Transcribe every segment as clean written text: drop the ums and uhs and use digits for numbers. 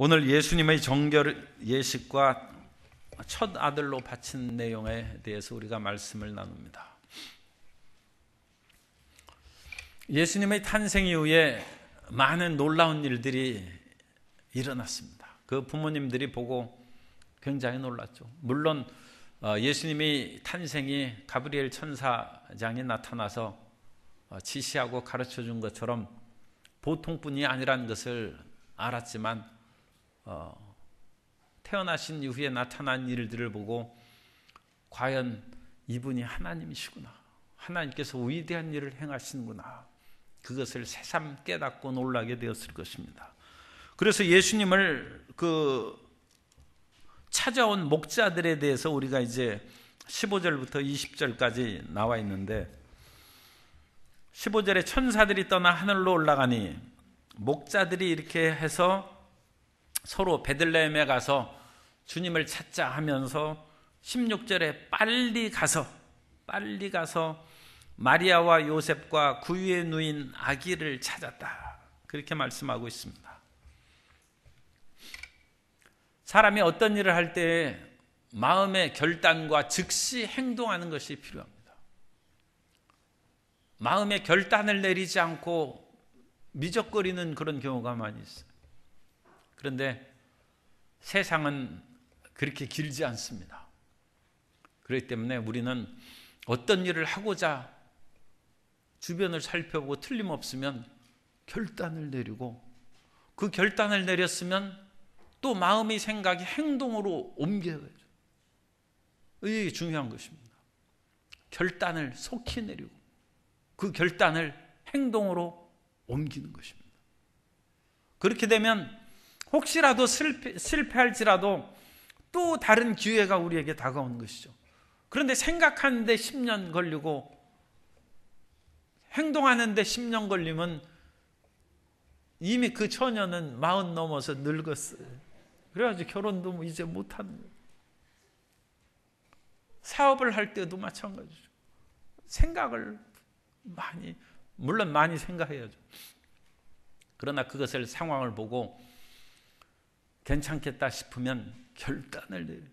오늘 예수님의 정결 예식과 첫 아들로 바친 내용에 대해서 우리가 말씀을 나눕니다. 예수님의 탄생 이후에 많은 놀라운 일들이 일어났습니다. 그 부모님들이 보고 굉장히 놀랐죠. 물론 예수님의 탄생이 가브리엘 천사장이 나타나서 지시하고 가르쳐 준 것처럼 보통뿐이 아니라는 것을 알았지만 태어나신 이후에 나타난 일들을 보고 과연 이분이 하나님이시구나, 하나님께서 위대한 일을 행하시는구나, 그것을 새삼 깨닫고 놀라게 되었을 것입니다. 그래서 예수님을 찾아온 목자들에 대해서 우리가 이제 15절부터 20절까지 나와 있는데, 15절에 천사들이 떠나 하늘로 올라가니 목자들이 이렇게 해서 서로 베들레헴에 가서 주님을 찾자 하면서 16절에 빨리 가서 마리아와 요셉과 구유에 누인 아기를 찾았다, 그렇게 말씀하고 있습니다. 사람이 어떤 일을 할 때 마음의 결단과 즉시 행동하는 것이 필요합니다. 마음의 결단을 내리지 않고 미적거리는 그런 경우가 많이 있어요. 그런데 세상은 그렇게 길지 않습니다. 그렇기 때문에 우리는 어떤 일을 하고자 주변을 살펴보고 틀림없으면 결단을 내리고, 그 결단을 내렸으면 또 마음의 생각이 행동으로 옮겨야죠. 이게 중요한 것입니다. 결단을 속히 내리고 그 결단을 행동으로 옮기는 것입니다. 그렇게 되면 혹시라도 실패할지라도 또 다른 기회가 우리에게 다가오는 것이죠. 그런데 생각하는데 10년 걸리고 행동하는데 10년 걸리면 이미 그 처녀는 40 넘어서 늙었어요. 그래가지고 결혼도 이제 못하는 거예요. 사업을 할 때도 마찬가지죠. 생각을 물론 많이 생각해야죠. 그러나 그것을 상황을 보고 괜찮겠다 싶으면 결단을 내려요.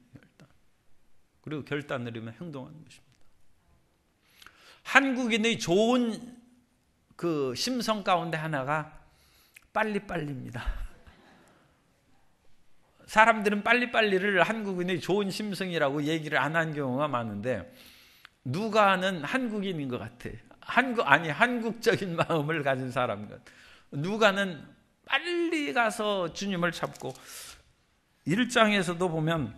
그리고 결단 내리면 행동하는 것입니다. 한국인의 좋은 심성 가운데 하나가 빨리빨리입니다. 사람들은 빨리빨리를 한국인의 좋은 심성이라고 얘기를 안 한 경우가 많은데, 누가는 한국인인 것 같아. 한국적인 마음을 가진 사람 같아. 누가는 빨리 가서 주님을 찾고, 1장에서도 보면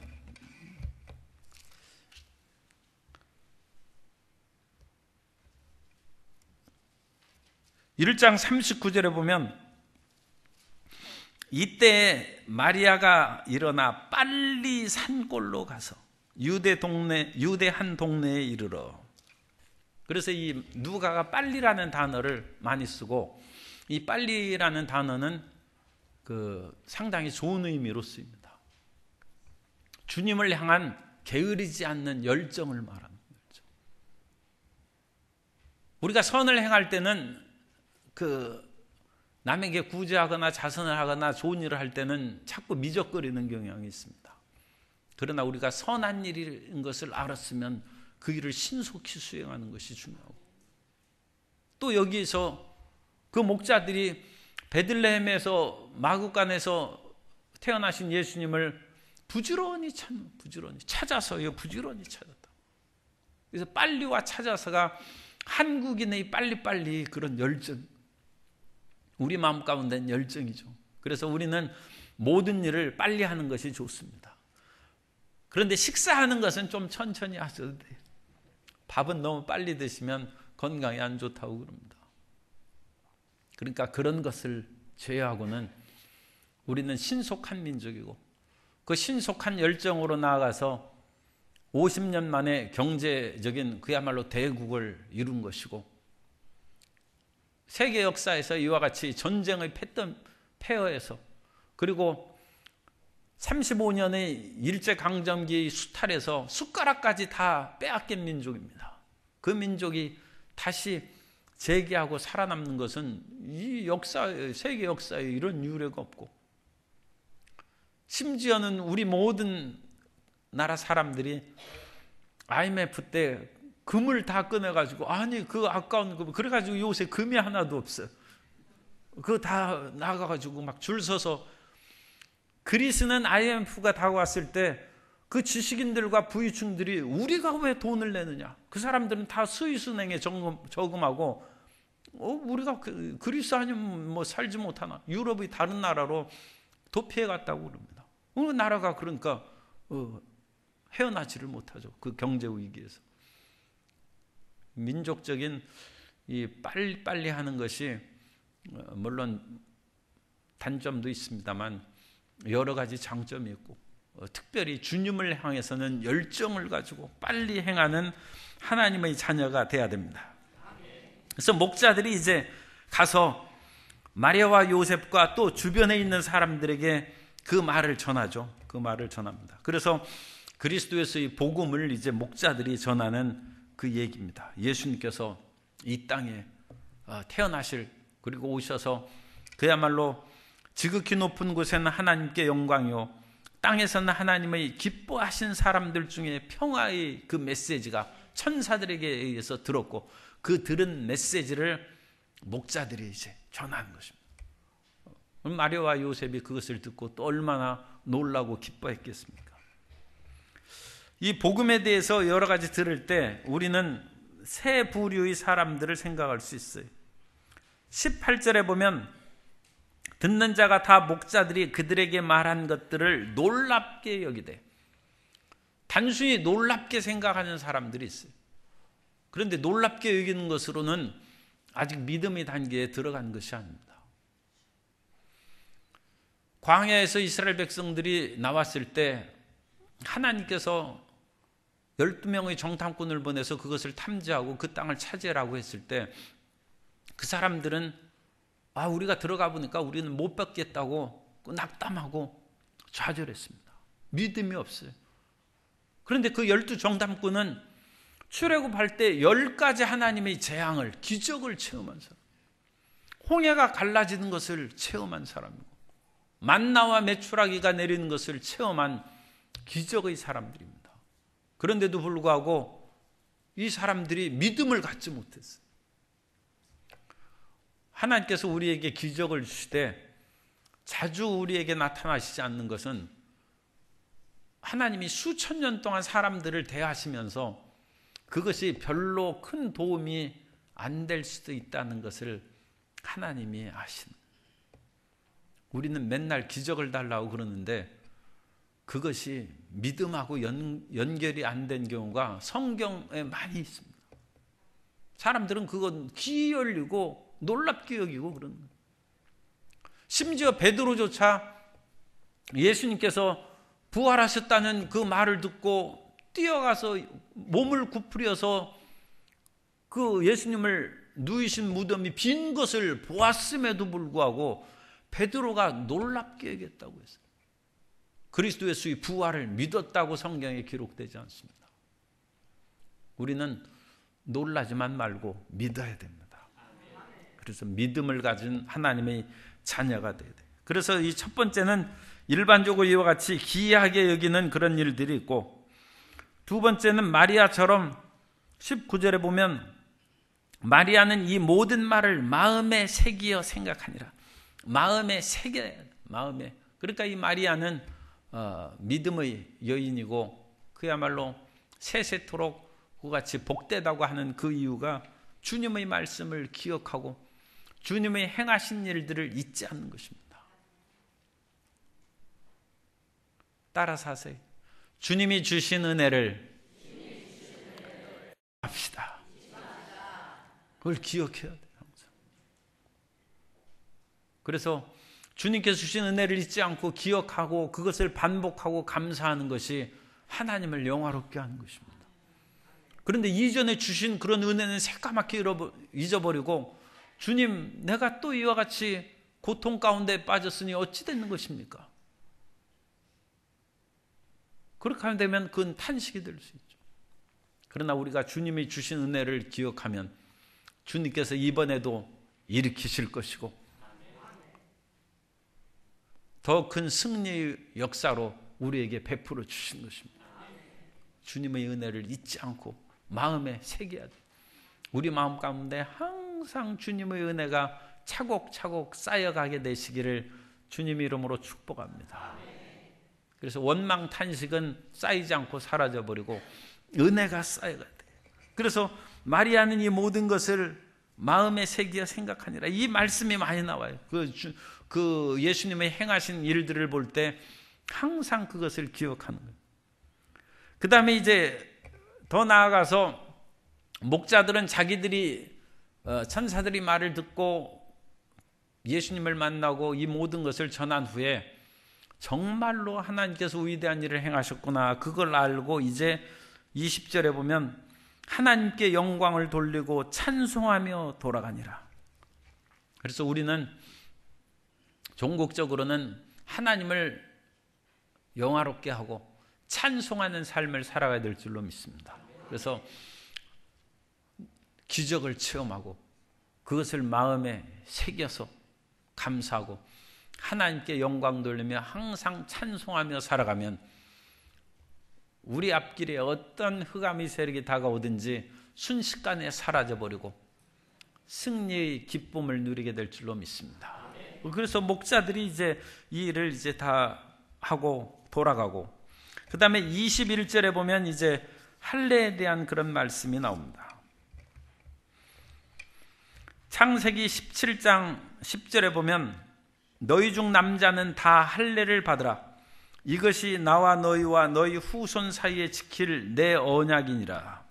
(1장 39절에) 보면 이때 마리아가 일어나 빨리 산골로 가서 유대 한 동네에 이르러. 그래서 이 누가가 빨리라는 단어를 많이 쓰고, 이 빨리라는 단어는 상당히 좋은 의미로 쓰입니다. 주님을 향한 게으르지 않는 열정을 말하는 거죠. 우리가 선을 행할 때는 남에게 구제하거나 자선을 하거나 좋은 일을 할 때는 자꾸 미적거리는 경향이 있습니다. 그러나 우리가 선한 일인 것을 알았으면 그 일을 신속히 수행하는 것이 중요하고, 또 여기에서 그 목자들이 베들레헴에서 마구간에서 태어나신 예수님을 부지런히 찾았다. 그래서 빨리와 찾아서가 한국인의 빨리빨리 그런 열정, 우리 마음 가운데는 열정이죠. 그래서 우리는 모든 일을 빨리 하는 것이 좋습니다. 그런데 식사하는 것은 좀 천천히 하셔도 돼요. 밥은 너무 빨리 드시면 건강에 안 좋다고 그럽니다. 그러니까 그런 것을 제외하고는 우리는 신속한 민족이고, 그 신속한 열정으로 나아가서 50년 만에 경제적인 그야말로 대국을 이룬 것이고, 세계 역사에서 이와 같이 전쟁의 폐허에서, 그리고 35년의 일제강점기의 수탈에서 숟가락까지 다 빼앗긴 민족입니다. 그 민족이 다시 재기하고 살아남는 것은 이 세계 역사에 이런 유례가 없고, 심지어는 우리 모든 나라 사람들이 IMF 때 금을 다 꺼내가지고, 아니 그 아까운 금, 그래가지고 요새 금이 하나도 없어요. 그거 다 나가가지고 막 줄 서서. 그리스는 IMF가 다가왔을 때 그 지식인들과 부유층들이 우리가 왜 돈을 내느냐, 그 사람들은 다 스위스은행에 저금하고 우리가 그리스 아니면 뭐 살지 못하나, 유럽의 다른 나라로 도피해갔다고 그럽니다. 어느 나라가 그러니까 헤어나지를 못하죠, 그 경제 위기에서. 민족적인 이 빨리빨리 하는 것이 물론 단점도 있습니다만 여러 가지 장점이 있고, 특별히 주님을 향해서는 열정을 가지고 빨리 행하는 하나님의 자녀가 돼야 됩니다. 그래서 목자들이 이제 가서 마리아와 요셉과 또 주변에 있는 사람들에게 그 말을 전하죠. 그 말을 전합니다. 그래서 그리스도에서의 복음을 이제 목자들이 전하는 그 얘기입니다. 예수님께서 이 땅에 태어나실, 그리고 오셔서 그야말로 지극히 높은 곳에는 하나님께 영광이요, 땅에서는 하나님의 기뻐하신 사람들 중에 평화의 그 메시지가 천사들에게 의해서 들었고, 그 들은 메시지를 목자들이 이제 전하는 것입니다. 마리아와 요셉이 그것을 듣고 또 얼마나 놀라고 기뻐했겠습니까? 이 복음에 대해서 여러 가지 들을 때 우리는 세 부류의 사람들을 생각할 수 있어요. 18절에 보면 듣는 자가 다 목자들이 그들에게 말한 것들을 놀랍게 여기되, 단순히 놀랍게 생각하는 사람들이 있어요. 그런데 놀랍게 여기는 것으로는 아직 믿음의 단계에 들어간 것이 아닙니다. 광야에서 이스라엘 백성들이 나왔을 때 하나님께서 12명의 정탐꾼을 보내서 그것을 탐지하고 그 땅을 차지하라고 했을 때 그 사람들은 우리가 들어가 보니까 우리는 못 받겠다고 낙담하고 좌절했습니다. 믿음이 없어요. 그런데 그 12 정탐꾼은 출애굽할 때 10가지 하나님의 재앙을, 기적을 체험한 사람, 홍해가 갈라지는 것을 체험한 사람이고, 만나와 메추라기가 내리는 것을 체험한 기적의 사람들입니다. 그런데도 불구하고 이 사람들이 믿음을 갖지 못했어요. 하나님께서 우리에게 기적을 주시되 자주 우리에게 나타나시지 않는 것은 하나님이 수천 년 동안 사람들을 대하시면서 그것이 별로 큰 도움이 안 될 수도 있다는 것을 하나님이 아십니다. 우리는 맨날 기적을 달라고 그러는데 그것이 믿음하고 연결이 안 된 경우가 성경에 많이 있습니다. 사람들은 그건 귀 열리고 놀랍게 여기고 그런 거예요. 심지어 베드로조차 예수님께서 부활하셨다는 그 말을 듣고 뛰어가서 몸을 굽으려서 그 예수님을 누이신 무덤이 빈 것을 보았음에도 불구하고 베드로가 놀랍게 여겼다고 했어요. 그리스도 예수의 부활을 믿었다고 성경에 기록되지 않습니다. 우리는 놀라지만 말고 믿어야 됩니다. 그래서 믿음을 가진 하나님의 자녀가 돼야 돼요. 그래서 이 첫 번째는 일반적으로 이와 같이 기이하게 여기는 그런 일들이 있고, 두 번째는 마리아처럼 19절에 보면 마리아는 이 모든 말을 마음에 새기어 생각하니라. 마음에 새겨야 돼. 마음에. 그러니까 이 마리아는 믿음의 여인이고 그야말로 세세토록 그같이 복되다고 하는 그 이유가 주님의 말씀을 기억하고 주님의 행하신 일들을 잊지 않는 것입니다. 따라서 하세요. 주님이 주신 은혜를 합시다. 그걸 기억해야 돼요. 항상. 그래서 주님께서 주신 은혜를 잊지 않고 기억하고 그것을 반복하고 감사하는 것이 하나님을 영화롭게 하는 것입니다. 그런데 이전에 주신 그런 은혜는 새까맣게 잊어버리고 주님, 내가 또 이와 같이 고통 가운데 빠졌으니 어찌 되는 것입니까? 그렇게 되면 그건 탄식이 될 수 있죠. 그러나 우리가 주님이 주신 은혜를 기억하면 주님께서 이번에도 일으키실 것이고 더 큰 승리의 역사로 우리에게 베풀어 주신 것입니다. 주님의 은혜를 잊지 않고 마음에 새겨야 돼요. 우리 마음 가운데 항상 주님의 은혜가 차곡차곡 쌓여가게 되시기를 주님 이름으로 축복합니다. 그래서 원망 탄식은 쌓이지 않고 사라져버리고 은혜가 쌓여가야 돼요. 그래서 마리아는 이 모든 것을 마음에 새기어 생각하니라. 이 말씀이 많이 나와요. 그 예수님의 행하신 일들을 볼 때 항상 그것을 기억하는 거예요. 그 다음에 이제 더 나아가서 목자들은 자기들이 천사들이 말을 듣고 예수님을 만나고 이 모든 것을 전한 후에 정말로 하나님께서 위대한 일을 행하셨구나, 그걸 알고 이제 20절에 보면 하나님께 영광을 돌리고 찬송하며 돌아가니라. 그래서 우리는 종국적으로는 하나님을 영화롭게 하고 찬송하는 삶을 살아가야 될 줄로 믿습니다. 그래서 기적을 체험하고 그것을 마음에 새겨서 감사하고 하나님께 영광 돌리며 항상 찬송하며 살아가면 우리 앞길에 어떤 흑암의 세력이 다가오든지 순식간에 사라져버리고 승리의 기쁨을 누리게 될 줄로 믿습니다. 그래서 목자들이 이제 이 일을 이제 다 하고 돌아가고, 그 다음에 21절에 보면 이제 할례에 대한 그런 말씀이 나옵니다. 창세기 17장 10절에 보면 너희 중 남자는 다 할례를 받으라. 이것이 나와 너희와 너희 후손 사이에 지킬 내 언약이니라.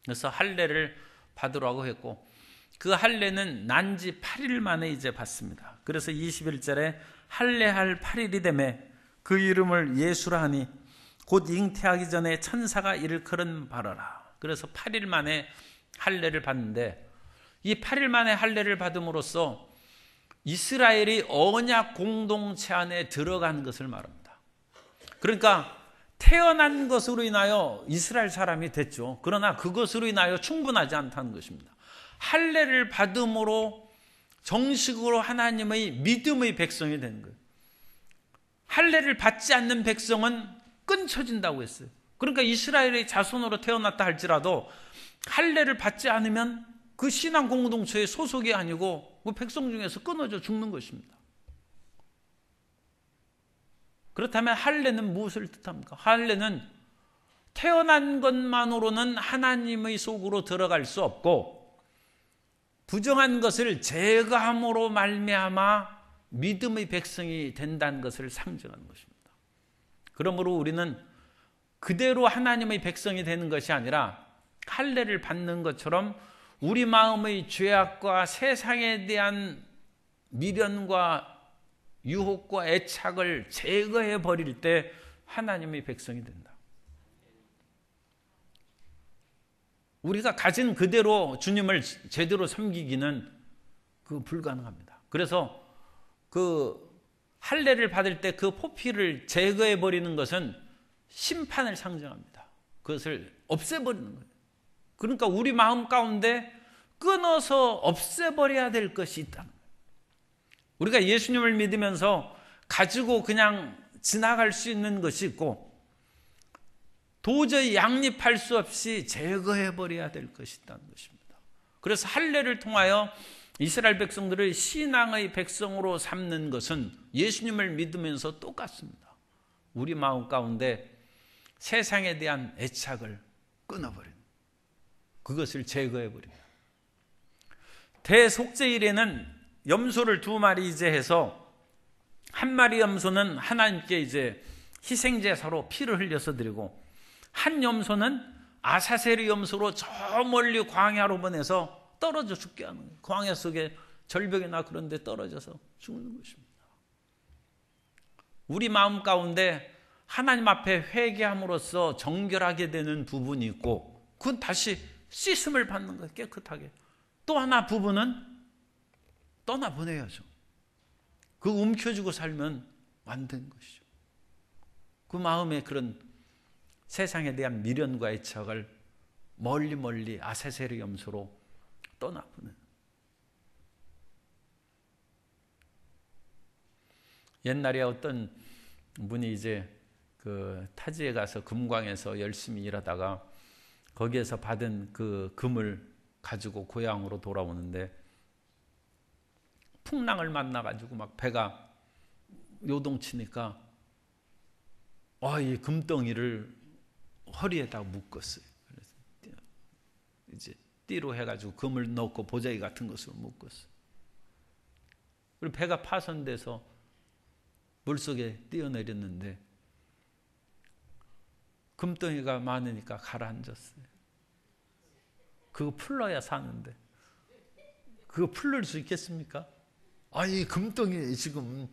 그래서 할례를 받으라고 했고, 그 할례는 난지 8일 만에 이제 받습니다. 그래서 21절에 할례할 8일이 되매 그 이름을 예수라 하니 곧 잉태하기 전에 천사가 일컬은 바라라. 그래서 8일 만에 할례를 받는데, 이 8일 만에 할례를 받음으로써 이스라엘이 언약 공동체 안에 들어간 것을 말합니다. 그러니까 태어난 것으로 인하여 이스라엘 사람이 됐죠. 그러나 그것으로 인하여 충분하지 않다는 것입니다. 할례를 받음으로 정식으로 하나님의 믿음의 백성이 된 거예요. 할례를 받지 않는 백성은 끊쳐진다고 했어요. 그러니까 이스라엘의 자손으로 태어났다 할지라도 할례를 받지 않으면 그 신앙 공동체의 소속이 아니고 그 백성 중에서 끊어져 죽는 것입니다. 그렇다면 할례는 무엇을 뜻합니까? 할례는 태어난 것만으로는 하나님의 속으로 들어갈 수 없고 부정한 것을 제거함으로 말미암아 믿음의 백성이 된다는 것을 상징하는 것입니다. 그러므로 우리는 그대로 하나님의 백성이 되는 것이 아니라 할례를 받는 것처럼 우리 마음의 죄악과 세상에 대한 미련과 유혹과 애착을 제거해 버릴 때 하나님의 백성이 된다. 우리가 가진 그대로 주님을 제대로 섬기기는 불가능합니다. 그래서 그 할례를 받을 때 그 포피를 제거해 버리는 것은 심판을 상징합니다. 그것을 없애버리는 거예요. 그러니까 우리 마음 가운데 끊어서 없애버려야 될 것이 있다는 거예요. 우리가 예수님을 믿으면서 가지고 그냥 지나갈 수 있는 것이 있고 도저히 양립할 수 없이 제거해버려야 될 것이 있다는 것입니다. 그래서 할례를 통하여 이스라엘 백성들을 신앙의 백성으로 삼는 것은 예수님을 믿으면서 똑같습니다. 우리 마음 가운데 세상에 대한 애착을 끊어버립니다. 그것을 제거해버립니다. 대속죄일에는 염소를 2마리 이제 해서 한 마리 염소는 하나님께 이제 희생제사로 피를 흘려서 드리고 한 염소는 아사셀의 염소로 저 멀리 광야로 보내서 떨어져 죽게 하는 거예요. 광야 속에 절벽이나 그런 데 떨어져서 죽는 것입니다. 우리 마음 가운데 하나님 앞에 회개함으로써 정결하게 되는 부분이 있고 그건 다시 씻음을 받는 거예요. 깨끗하게. 또 하나 부분은 떠나보내야죠. 그 움켜쥐고 살면 안 되는 것이죠. 그 마음에 그런 세상에 대한 미련과 애착을 멀리 아사셀의 염소로 떠나보는. 옛날에 어떤 분이 이제 그 타지에 가서 금광에서 열심히 일하다가 거기에서 받은 그 금을 가지고 고향으로 돌아오는데 풍랑을 만나가지고 막 배가 요동치니까 이 금덩이를 허리에다 묶었어요. 그래서 이제 띠로 해가지고 금을 넣고 보자기 같은 것으로 묶었어요. 그리고 배가 파손돼서 물속에 뛰어내렸는데 금덩이가 많으니까 가라앉았어요. 그거 풀러야 사는데 그거 풀릴 수 있겠습니까? 이 금덩이 지금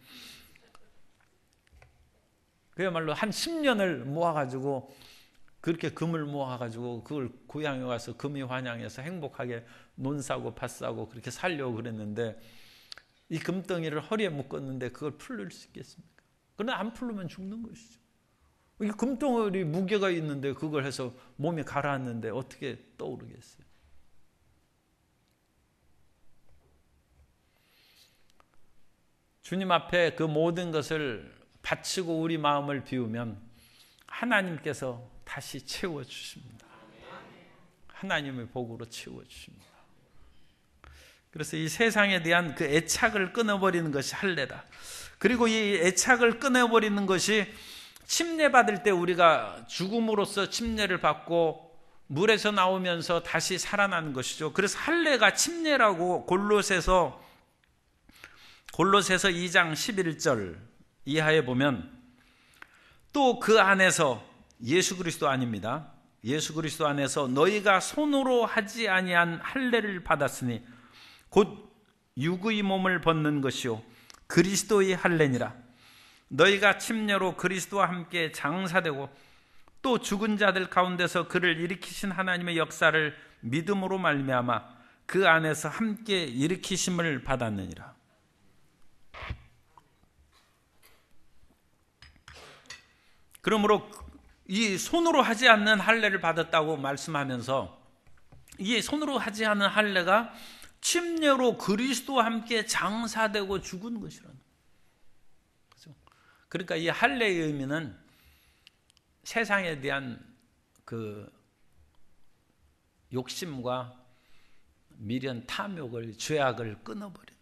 그야말로 한 10년을 모아가지고 그렇게 금을 모아가지고 그걸 고향에 와서 금이 환양해서 행복하게 논 사고 밭 사고 그렇게 살려고 그랬는데 이 금덩이를 허리에 묶었는데 그걸 풀릴 수 있겠습니까? 그러나 안 풀리면 죽는 것이죠. 이 금덩어리 무게가 있는데 그걸 해서 몸이 가라앉는데 어떻게 떠오르겠어요? 주님 앞에 그 모든 것을 바치고 우리 마음을 비우면 하나님께서 다시 채워주십니다. 하나님의 복으로 채워주십니다. 그래서 이 세상에 대한 그 애착을 끊어버리는 것이 할례다. 그리고 이 애착을 끊어버리는 것이 침례받을 때 우리가 죽음으로써 침례를 받고 물에서 나오면서 다시 살아나는 것이죠. 그래서 할례가 침례라고 골로새서 2장 11절 이하에 보면 또 그 안에서 예수 그리스도 아닙니다. 예수 그리스도 안에서 너희가 손으로 하지 아니한 할례를 받았으니 곧 육의 몸을 벗는 것이요 그리스도의 할례니라. 너희가 침례로 그리스도와 함께 장사되고 또 죽은 자들 가운데서 그를 일으키신 하나님의 역사를 믿음으로 말미암아 그 안에서 함께 일으키심을 받았느니라. 그러므로 이 손으로 하지 않는 할례를 받았다고 말씀하면서 이 손으로 하지 않은 할례가 침례로 그리스도와 함께 장사되고 죽은 것이라는 거죠. 그러니까 이 할례의 의미는 세상에 대한 그 욕심과 미련, 탐욕을, 죄악을 끊어버려.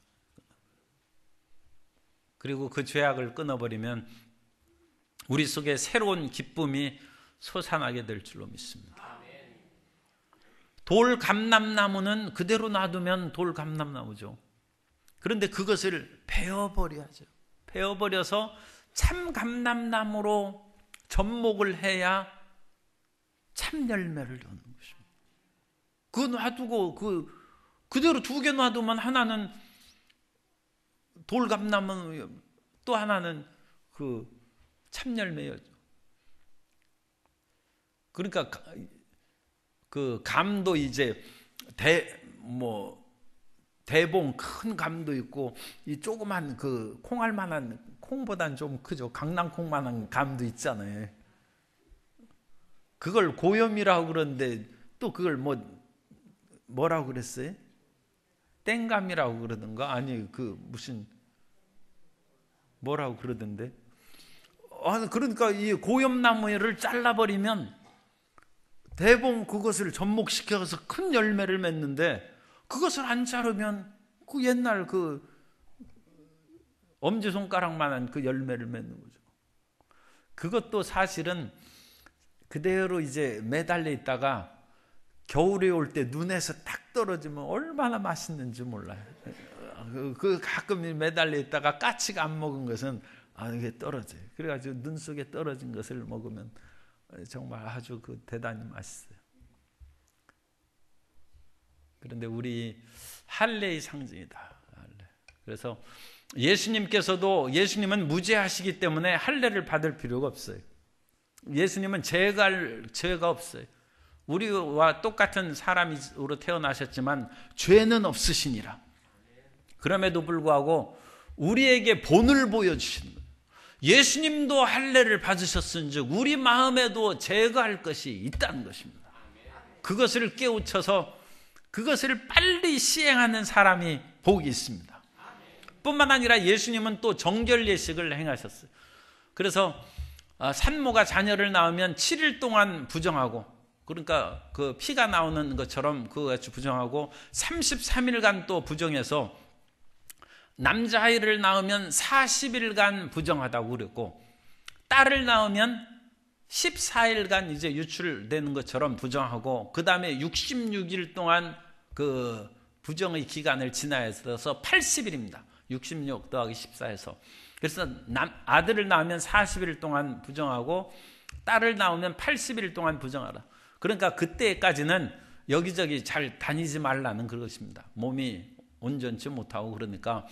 그리고 그 죄악을 끊어버리면 우리 속에 새로운 기쁨이 솟아나게 될 줄로 믿습니다. 돌 감람나무는 그대로 놔두면 돌 감람나무죠. 그런데 그것을 베어버려야죠. 베어버려서 참 감람나무로 접목을 해야 참 열매를 얻는 것입니다. 그거 놔두고 그대로 두 개 놔두면 하나는 돌 감나무 또 하나는 그 참 열매였죠. 그러니까 그 감도 이제 대봉 큰 감도 있고 이 조그만 그 콩알만한 콩보다는 좀 크죠. 강낭콩만한 감도 있잖아요. 그걸 고염이라고 그러는데 또 그걸 뭐라고 그랬어요? 땡감이라고 그러던가 아니 그 무슨 뭐라고 그러던데. 그러니까 이 고염나무를 잘라버리면 대봉 그것을 접목시켜서 큰 열매를 맺는데 그것을 안 자르면 그 옛날 그 엄지손가락만한 그 열매를 맺는 거죠. 그것도 사실은 그대로 이제 매달려 있다가 겨울에 올 때 눈에서 딱 떨어지면 얼마나 맛있는지 몰라요. 그 가끔 매달려 있다가 까치가 안 먹은 것은 이게 떨어져요. 그래가지고 눈 속에 떨어진 것을 먹으면 정말 아주 대단히 맛있어요. 그런데 우리 할례의 상징이다. 할례. 그래서 예수님은 무죄하시기 때문에 할례를 받을 필요가 없어요. 예수님은 죄가 없어요. 우리와 똑같은 사람으로 태어나셨지만 죄는 없으시니라. 그럼에도 불구하고 우리에게 본을 보여주시는 거예요. 예수님도 할례를 받으셨은즉 우리 마음에도 제거할 것이 있다는 것입니다. 그것을 깨우쳐서 그것을 빨리 시행하는 사람이 복이 있습니다. 뿐만 아니라 예수님은 또 정결 예식을 행하셨어요. 그래서 산모가 자녀를 낳으면 7일 동안 부정하고, 그러니까 그 피가 나오는 것처럼 그것같이 부정하고 33일간 또 부정해서 남자아이를 낳으면 40일간 부정하다고 그랬고, 딸을 낳으면 14일간 이제 유출되는 것처럼 부정하고, 그 다음에 66일 동안 그 부정의 기간을 지나서 80일입니다. 66 더하기 14해서. 그래서 아들을 낳으면 40일 동안 부정하고 딸을 낳으면 80일 동안 부정하라. 그러니까 그때까지는 여기저기 잘 다니지 말라는 그것입니다. 몸이 온전치 못하고, 그러니까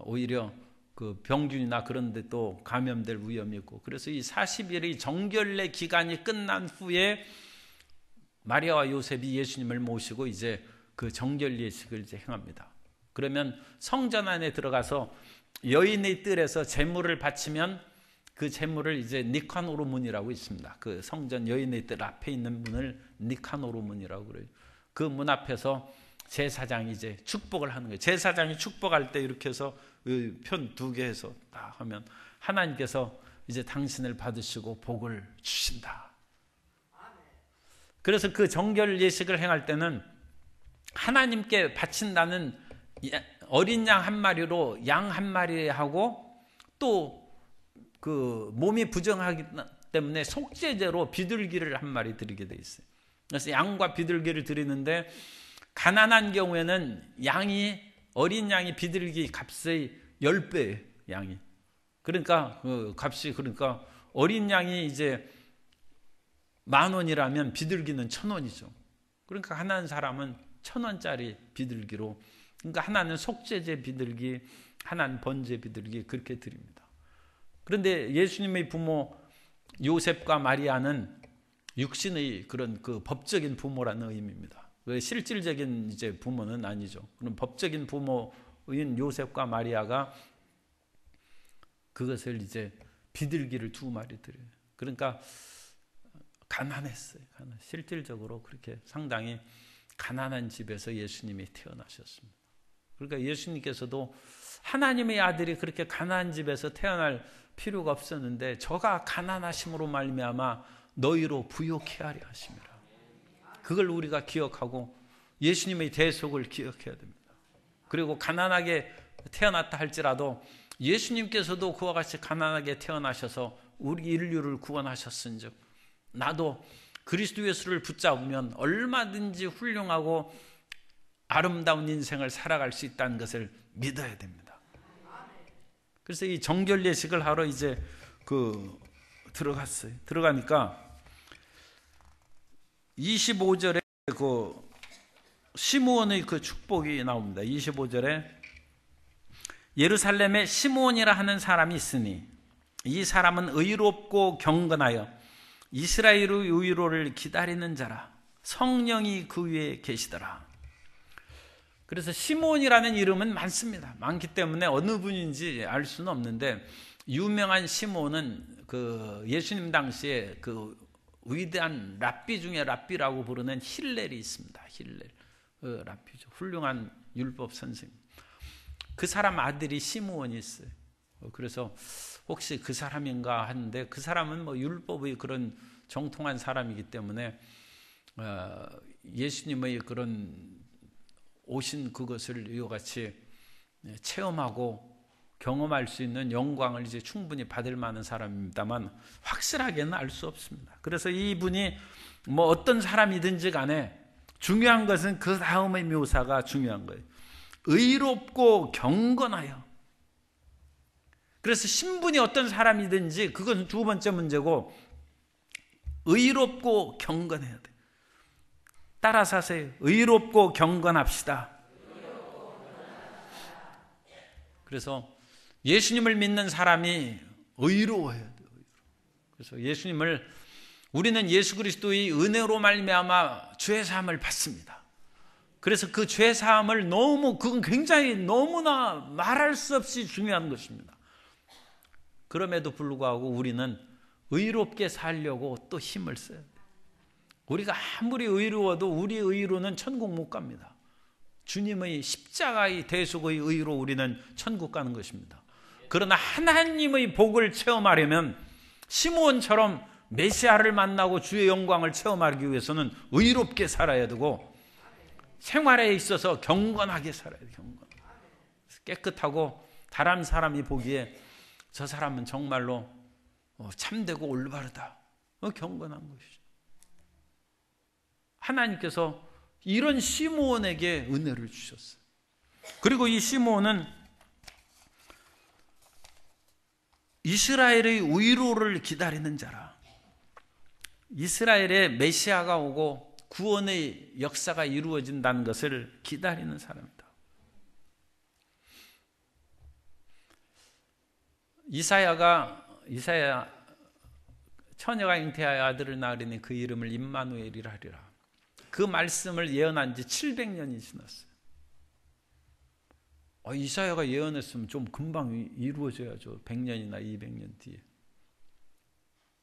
오히려 그 병균이나 그런 데 또 감염될 위험이 있고, 그래서 이 40일의 정결례 기간이 끝난 후에 마리아와 요셉이 예수님을 모시고 이제 그 정결 예식을 이제 행합니다. 그러면 성전 안에 들어가서 여인의 뜰에서 제물을 바치면 그 제물을 이제 니카노르 문이라고 있습니다. 그 성전 여인의 뜰 앞에 있는 문을 니카노르 문이라고 그래요. 그 문 앞에서 제사장이 이제 축복을 하는 거예요. 제사장이 축복할 때 이렇게 해서 편 두 개 해서 딱 하면 하나님께서 이제 당신을 받으시고 복을 주신다. 그래서 그 정결 예식을 행할 때는 하나님께 바친다는 어린 양 한 마리로 양 한 마리하고, 또 그 몸이 부정하기 때문에 속죄제로 비둘기를 한 마리 드리게 돼 있어요. 그래서 양과 비둘기를 드리는데, 가난한 경우에는 어린 양이 비둘기 값의 10배 양이. 그러니까 그 값이, 그러니까 어린 양이 이제 10,000원이라면 비둘기는 1,000원이죠. 그러니까 하나는 사람은 1,000원짜리 비둘기로, 그러니까 하나는 속죄제 비둘기, 하나는 번제 비둘기, 그렇게 드립니다. 그런데 예수님의 부모 요셉과 마리아는 육신의 그런 그 법적인 부모라는 의미입니다. 실질적인 이제 부모는 아니죠. 그럼 법적인 부모인 요셉과 마리아가 그것을 이제 비둘기를 2마리 드려요. 그러니까 가난했어요. 실질적으로 그렇게 상당히 가난한 집에서 예수님이 태어나셨습니다. 그러니까 예수님께서도 하나님의 아들이 그렇게 가난한 집에서 태어날 필요가 없었는데, 저가 가난하심으로 말미암아 너희로 부욕해 하려 하심이라. 그걸 우리가 기억하고 예수님의 대속을 기억해야 됩니다. 그리고 가난하게 태어났다 할지라도 예수님께서도 그와 같이 가난하게 태어나셔서 우리 인류를 구원하셨은즉, 나도 그리스도 예수를 붙잡으면 얼마든지 훌륭하고 아름다운 인생을 살아갈 수 있다는 것을 믿어야 됩니다. 그래서 이 정결 예식을 하러 이제 들어갔어요. 들어가니까 25절에 그 시므온의 그 축복이 나옵니다. 25절에 예루살렘에 시므온이라 하는 사람이 있으니 이 사람은 의롭고 경건하여 이스라엘의 의로를 기다리는 자라. 성령이 그 위에 계시더라. 그래서 시므온이라는 이름은 많기 때문에 어느 분인지 알 수는 없는데, 유명한 시므온은 그 예수님 당시에 그 위대한 랍비 중에 랍비라고 부르는 힐렐이 있습니다. 힐렐, 랍비죠. 훌륭한 율법 선생님. 그 사람 아들이 시므온이 있어요. 그래서 혹시 그 사람인가 하는데, 그 사람은 뭐 율법의 그런 정통한 사람이기 때문에 예수님의 그런 오신 그것을 이와 같이 체험하고 경험할 수 있는 영광을 이제 충분히 받을 만한 사람입니다만, 확실하게는 알 수 없습니다. 그래서 이분이 뭐 어떤 사람이든지 간에 중요한 것은 그 다음의 묘사가 중요한 거예요. 의롭고 경건하여. 그래서 신분이 어떤 사람이든지 그건 두 번째 문제고, 의롭고 경건해야 돼. 따라서 하세요. 의롭고 경건합시다. 그래서 예수님을 믿는 사람이 의로워야 돼요. 그래서 우리는 예수 그리스도의 은혜로 말미암아 죄 사함을 받습니다. 그래서 그 죄 사함을 그건 굉장히 너무나 말할 수 없이 중요한 것입니다. 그럼에도 불구하고 우리는 의롭게 살려고 또 힘을 써야 돼요. 우리가 아무리 의로워도 우리 의로는 천국 못 갑니다. 주님의 십자가의 대속의 의로 우리는 천국 가는 것입니다. 그러나 하나님의 복을 체험하려면 시므온처럼 메시아를 만나고 주의 영광을 체험하기 위해서는 의롭게 살아야 되고 생활에 있어서 경건하게 살아야 돼요. 깨끗하고 다른 사람이 보기에 저 사람은 정말로 참되고 올바르다, 경건한 것이죠. 하나님께서 이런 시므온에게 은혜를 주셨어요. 그리고 이 시므온은 이스라엘의 위로를 기다리는 자라. 이스라엘의 메시아가 오고 구원의 역사가 이루어진다는 것을 기다리는 사람이다. 이사야 처녀가 잉태하여 아들을 낳으리니 그 이름을 임마누엘이라 하리라. 그 말씀을 예언한 지 700년이 지났어요. 이사야가 예언했으면 좀 금방 이루어져야죠. 100년이나 200년 뒤에.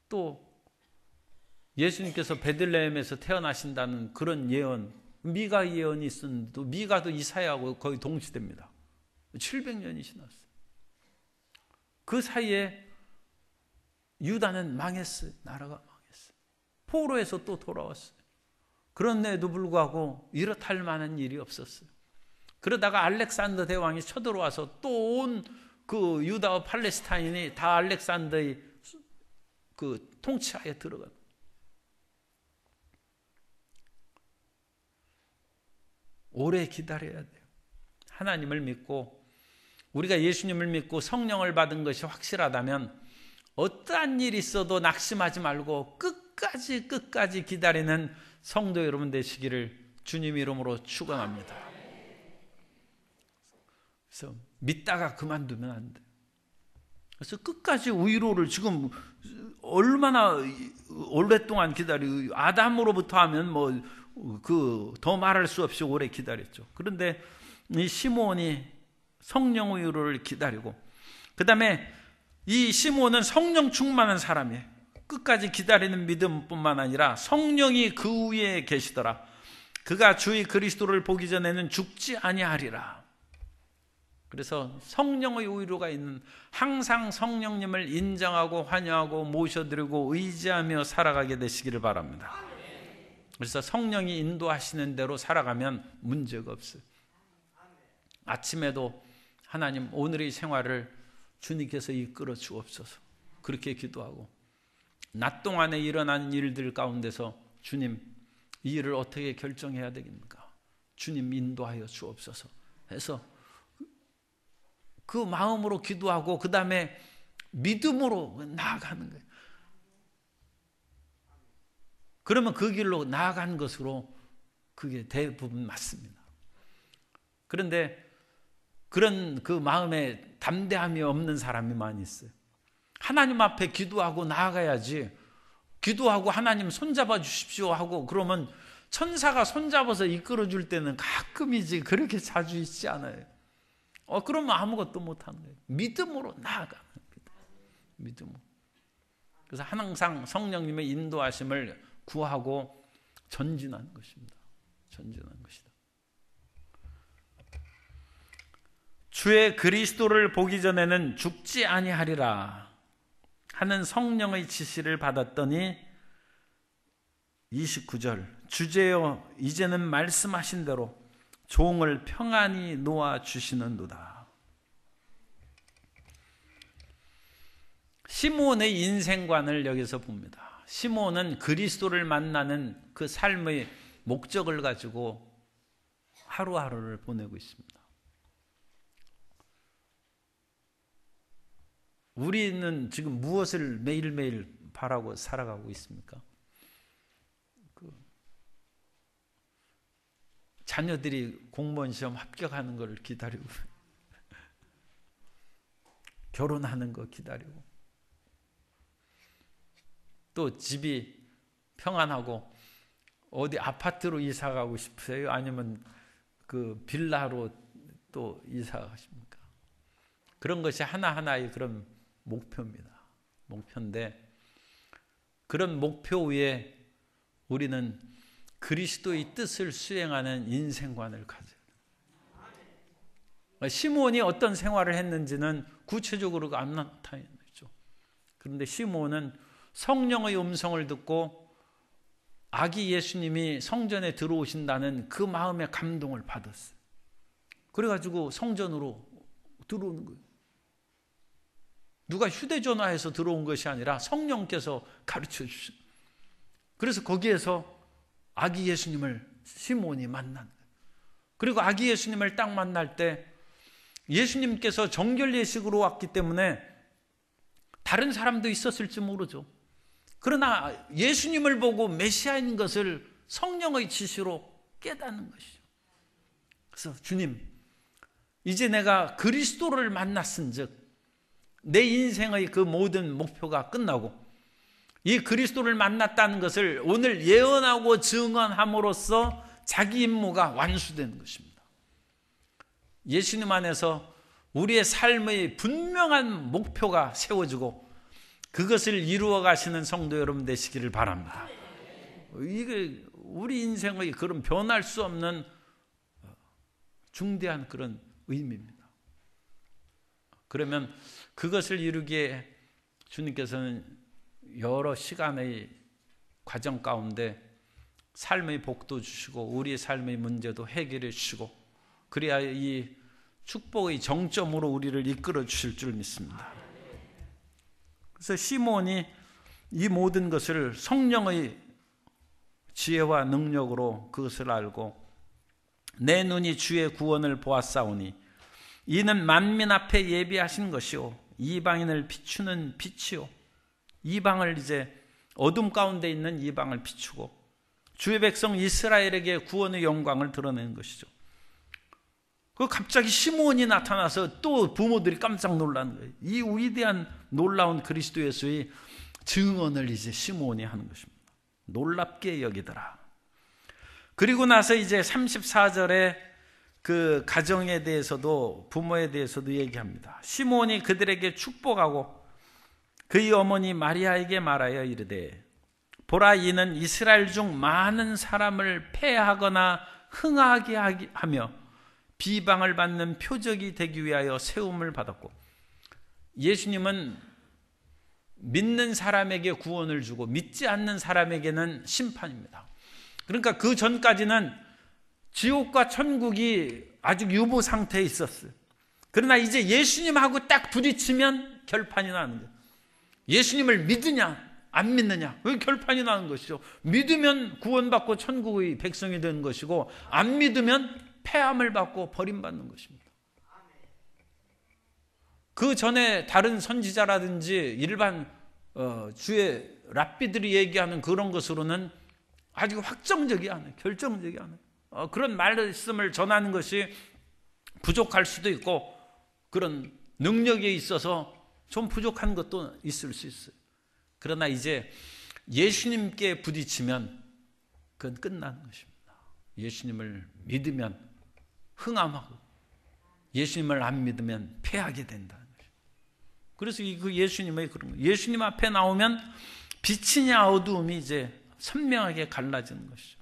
또 예수님께서 베들레헴에서 태어나신다는 그런 예언, 미가 예언이 있었는데 미가도 이사야하고 거의 동시대입니다. 700년이 지났어요. 그 사이에 유다는 망했어요. 나라가 망했어요. 포로에서 또 돌아왔어요. 그런데도 불구하고 이렇다 할 만한 일이 없었어요. 그러다가 알렉산더 대왕이 쳐들어와서 또 온 그 유다와 팔레스타인이 다 알렉산더의 그 통치하에 들어간. 오래 기다려야 돼요. 하나님을 믿고 우리가 예수님을 믿고 성령을 받은 것이 확실하다면 어떠한 일이 있어도 낙심하지 말고 끝까지 기다리는 성도 여러분 되시기를 주님 이름으로 축원합니다. 그래서 믿다가 그만두면 안 돼. 그래서 끝까지 위로를 지금 얼마나 오랫동안 기다리고 아담으로부터 하면 더 말할 수 없이 오래 기다렸죠. 그런데 이 시므온이 성령 위로를 기다리고, 그 다음에 이 시므온은 성령 충만한 사람이에요. 끝까지 기다리는 믿음뿐만 아니라 성령이 그 위에 계시더라. 그가 주의 그리스도를 보기 전에는 죽지 아니하리라. 그래서 성령의 위로가 있는, 항상 성령님을 인정하고 환영하고 모셔드리고 의지하며 살아가게 되시기를 바랍니다. 그래서 성령이 인도하시는 대로 살아가면 문제가 없어요. 아침에도 하나님 오늘의 생활을 주님께서 이끌어 주옵소서, 그렇게 기도하고, 낮 동안에 일어난 일들 가운데서 주님 이 일을 어떻게 결정해야 되겠습니까? 주님 인도하여 주옵소서 해서 그 마음으로 기도하고 그 다음에 믿음으로 나아가는 거예요. 그러면 그 길로 나아간 것으로 그게 대부분 맞습니다. 그런데 그런 그 마음에 담대함이 없는 사람이 많이 있어요. 하나님 앞에 기도하고 나아가야지, 기도하고 하나님 손잡아 주십시오 하고 그러면 천사가 손잡아서 이끌어 줄 때는 가끔이지 그렇게 자주 있지 않아요. 그러면 아무것도 못하는 거예요. 믿음으로 나아가는 겁니다. 믿음으로. 그래서 항상 성령님의 인도하심을 구하고 전진하는 것입니다. 전진하는 것이다. 주의 그리스도를 보기 전에는 죽지 아니하리라 하는 성령의 지시를 받았더니 29절, 주제여 이제는 말씀하신 대로 종을 평안히 놓아 주시는도다. 시므온의 인생관을 여기서 봅니다. 시므온은 그리스도를 만나는 그 삶의 목적을 가지고 하루하루를 보내고 있습니다. 우리는 지금 무엇을 매일매일 바라고 살아가고 있습니까? 자녀들이 공무원 시험 합격하는 걸 기다리고, 결혼하는 거 기다리고, 또 집이 평안하고 어디 아파트로 이사 가고 싶으세요? 아니면 그 빌라로 또 이사 가십니까? 그런 것이 하나하나의 그런 목표입니다. 목표인데 그런 목표 위에 우리는 그리스도의 뜻을 수행하는 인생관을 가져야 돼요. 시므온이 어떤 생활을 했는지는 구체적으로 안 나타나 있죠. 그런데 시므온은 성령의 음성을 듣고 아기 예수님이 성전에 들어오신다는 그 마음의 감동을 받았어요. 그래가지고 성전으로 들어오는 거예요. 누가 휴대전화해서 들어온 것이 아니라 성령께서 가르쳐 주신. 그래서 거기에서 아기 예수님을 시므온이 만난 거예요. 그리고 아기 예수님을 딱 만날 때 예수님께서 정결 예식으로 왔기 때문에 다른 사람도 있었을지 모르죠. 그러나 예수님을 보고 메시아인 것을 성령의 지시로 깨닫는 것이죠. 그래서 주님, 이제 내가 그리스도를 만났은즉 내 인생의 그 모든 목표가 끝나고 이 그리스도를 만났다는 것을 오늘 예언하고 증언함으로써 자기 임무가 완수되는 것입니다. 예수님 안에서 우리의 삶의 분명한 목표가 세워지고 그것을 이루어 가시는 성도 여러분 되시기를 바랍니다. 이게 우리 인생의 그런 변할 수 없는 중대한 그런 의미입니다. 그러면 그것을 이루기에 주님께서는 여러 시간의 과정 가운데 삶의 복도 주시고 우리의 삶의 문제도 해결해 주시고 그래야 이 축복의 정점으로 우리를 이끌어 주실 줄 믿습니다. 그래서 시므온이 이 모든 것을 성령의 지혜와 능력으로 그것을 알고 내 눈이 주의 구원을 보았사오니 이는 만민 앞에 예비하신 것이요 이방인을 비추는 빛이요. 이방을 이제 어둠 가운데 있는 이방을 비추고 주의 백성 이스라엘에게 구원의 영광을 드러내는 것이죠. 그 갑자기 시므온이 나타나서 또 부모들이 깜짝 놀라는 거예요. 이 위대한 놀라운 그리스도 예수의 증언을 이제 시므온이 하는 것입니다. 놀랍게 여기더라. 그리고 나서 이제 34절에 그 가정에 대해서도 부모에 대해서도 얘기합니다. 시므온이 그들에게 축복하고 그의 어머니 마리아에게 말하여 이르되 보라 이는 이스라엘 중 많은 사람을 폐하거나 흥하게 하며 비방을 받는 표적이 되기 위하여 세움을 받았고 예수님은 믿는 사람에게 구원을 주고 믿지 않는 사람에게는 심판입니다. 그러니까 그 전까지는 지옥과 천국이 아직 유보 상태에 있었어요. 그러나 이제 예수님하고 딱 부딪히면 결판이 나는 거예요. 예수님을 믿느냐 안 믿느냐 왜 결판이 나는 것이죠. 믿으면 구원받고 천국의 백성이 되는 것이고 안 믿으면 폐함을 받고 버림받는 것입니다. 그 전에 다른 선지자라든지 일반 주의 랍비들이 얘기하는 그런 것으로는 아직 확정적이 않아요. 결정적이 않아요. 그런 말씀을 전하는 것이 부족할 수도 있고 그런 능력에 있어서 좀 부족한 것도 있을 수 있어요. 그러나 이제 예수님께 부딪히면 그건 끝나는 것입니다. 예수님을 믿으면 흥함하고 예수님을 안 믿으면 패하게 된다는 것입니다. 그래서 그 예수님의 그런 거. 예수님 앞에 나오면 빛이냐 어두움이 이제 선명하게 갈라지는 것이죠.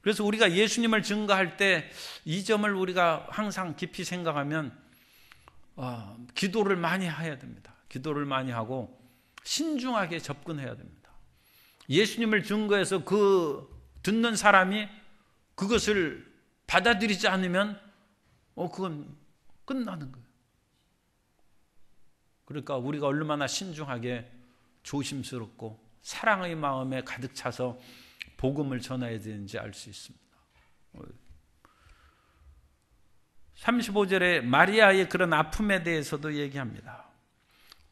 그래서 우리가 예수님을 증거할 때 이 점을 우리가 항상 깊이 생각하면 기도를 많이 해야 됩니다. 기도를 많이 하고 신중하게 접근해야 됩니다. 예수님을 증거해서 그 듣는 사람이 그것을 받아들이지 않으면 그건 끝나는 거예요. 그러니까 우리가 얼마나 신중하게 조심스럽고 사랑의 마음에 가득 차서 복음을 전해야 되는지 알 수 있습니다. 35절에 마리아의 그런 아픔에 대해서도 얘기합니다.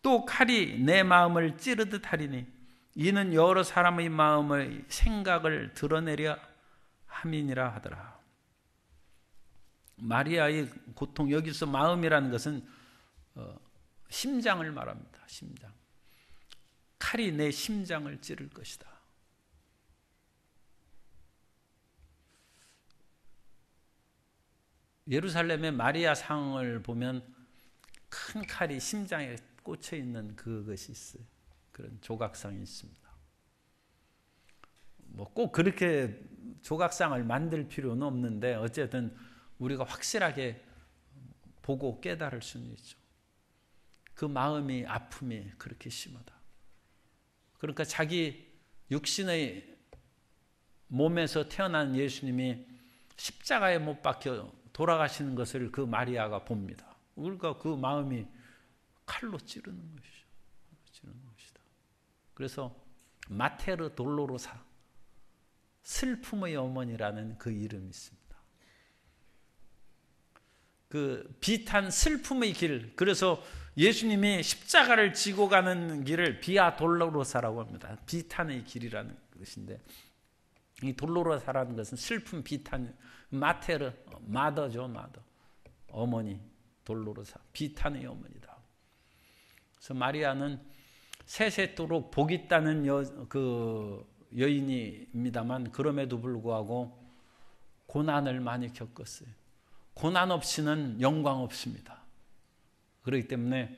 또 칼이 내 마음을 찌르듯 하리니 이는 여러 사람의 마음의 생각을 드러내려 함이니라 하더라. 마리아의 고통, 여기서 마음이라는 것은 심장을 말합니다. 심장. 칼이 내 심장을 찌를 것이다. 예루살렘의 마리아 상을 보면 큰 칼이 심장에 꽂혀 있는 그것이 있어요. 그런 조각상이 있습니다. 뭐 꼭 그렇게 조각상을 만들 필요는 없는데 어쨌든 우리가 확실하게 보고 깨달을 수는 있죠. 그 마음이 아픔이 그렇게 심하다. 그러니까 자기 육신의 몸에서 태어난 예수님이 십자가에 못 박혀 돌아가시는 것을 그 마리아가 봅니다. 그러니까 그 마음이 칼로 찌르는 것이죠. 찌르는 것이다. 그래서 마테르 돌로로사, 슬픔의 어머니라는 그 이름이 있습니다. 그 비탄 슬픔의 길, 그래서 예수님이 십자가를 지고 가는 길을 비아 돌로로사라고 합니다. 비탄의 길이라는 것인데, 이 돌로로사라는 것은 슬픔, 비탄, 마테르, 마더죠, 마더. 어머니, 돌로로사, 비탄의 어머니다. 그래서 마리아는 세세토록 복 있다는 여인입니다만, 그럼에도 불구하고 고난을 많이 겪었어요. 고난 없이는 영광 없습니다. 그렇기 때문에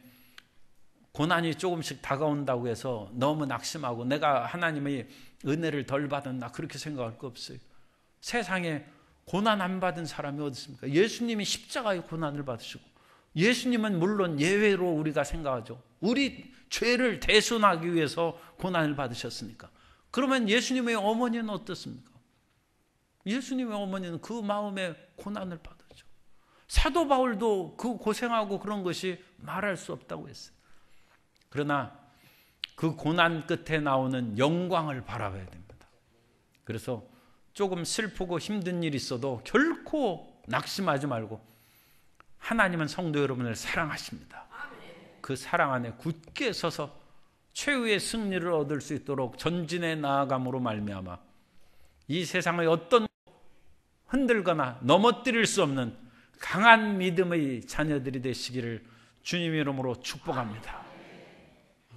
고난이 조금씩 다가온다고 해서 너무 낙심하고 내가 하나님의 은혜를 덜 받았나 그렇게 생각할 거 없어요. 세상에 고난 안 받은 사람이 어디 있습니까? 예수님이 십자가의 고난을 받으시고, 예수님은 물론 예외로 우리가 생각하죠. 우리 죄를 대손하기 위해서 고난을 받으셨으니까. 그러면 예수님의 어머니는 어떻습니까? 예수님의 어머니는 그 마음에 고난을 받았죠. 사도 바울도 그 고생하고 그런 것이 말할 수 없다고 했어요. 그러나 그 고난 끝에 나오는 영광을 바라봐야 됩니다. 그래서 조금 슬프고 힘든 일이 있어도 결코 낙심하지 말고, 하나님은 성도 여러분을 사랑하십니다. 그 사랑 안에 굳게 서서 최후의 승리를 얻을 수 있도록 전진해 나아감으로 말미암아 이 세상의 어떤 흔들거나 넘어뜨릴 수 없는 강한 믿음의 자녀들이 되시기를 주님 이름으로 축복합니다.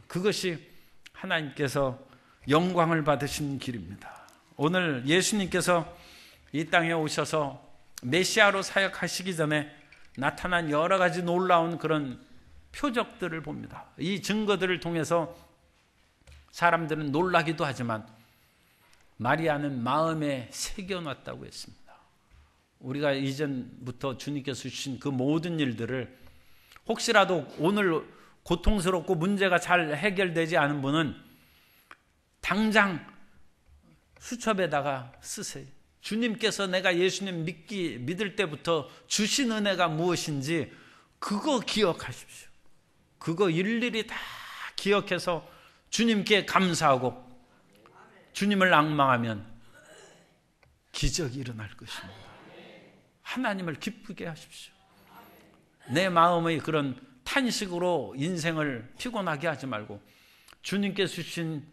그것이 하나님께서 영광을 받으신 길입니다. 오늘 예수님께서 이 땅에 오셔서 메시아로 사역하시기 전에 나타난 여러 가지 놀라운 그런 표적들을 봅니다. 이 증거들을 통해서 사람들은 놀라기도 하지만 마리아는 마음에 새겨놨다고 했습니다. 우리가 이전부터 주님께서 주신 그 모든 일들을 혹시라도 오늘 고통스럽고 문제가 잘 해결되지 않은 분은 당장 수첩에다가 쓰세요. 주님께서 내가 예수님 믿을 때부터 주신 은혜가 무엇인지 그거 기억하십시오. 그거 일일이 다 기억해서 주님께 감사하고 주님을 앙망하면 기적이 일어날 것입니다. 하나님을 기쁘게 하십시오. 내 마음의 그런 탄식으로 인생을 피곤하게 하지 말고 주님께서 주신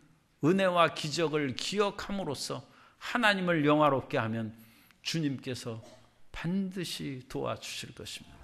은혜와 기적을 기억함으로써 하나님을 영화롭게 하면 주님께서 반드시 도와주실 것입니다.